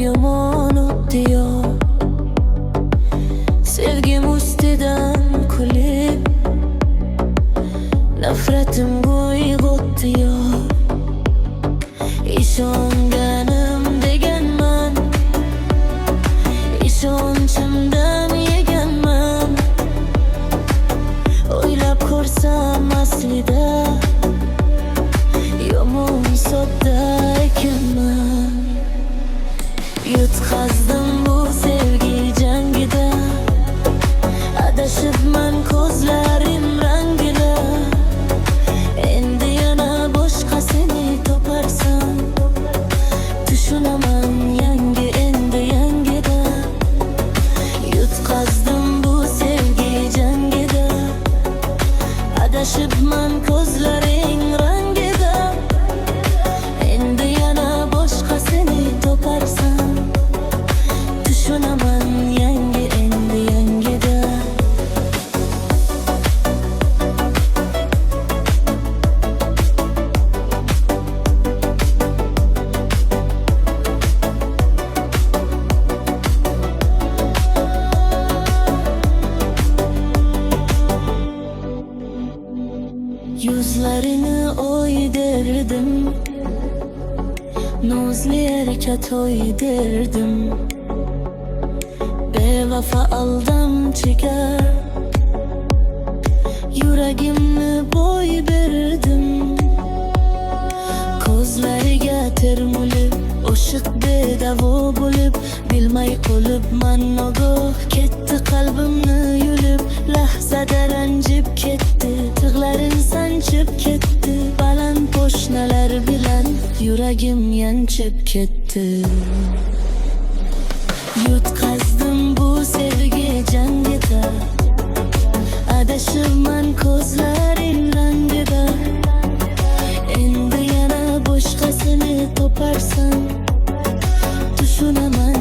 yomon o'tdi-yor. Sevgim ustidan kulib, nafratimga uyg'otdi-yor. Ishonganim deganman, ishonchimdan yeganman. O'ylab ko'rsam aslida yomon sodda ekanman. Yutqazdim bu sevgi jangida, adashibman ko'zlarim rangida. Endi yana boshqasini toparsam, tushunaman yangi, endi yangida. Yutqazdim bu sevgi jangida, adashibman ko'zlaring rangida. Endi yana boshqasini toparsam, tushunaman yangi, endi yangida. Yuzlarini o'ydirdim, nozli harakat o'ydirdim. Bevafo aldamchiga yuragimni bo'y berdim. Ko'zlariga termulib, oshiq bedavo bo'lib, bilmay qolibman nogoh. Ketdi qalbimni yulib, lahzada ranjib ketdi. Tig'larin sanchib ketdi, baland po'shnalar bilan yuragim yanchib ketdi. Yutqazdim bu sevgi jangida, adashibman ko'zlaring rangida. Endi yana boshqasini toparsam, tushunaman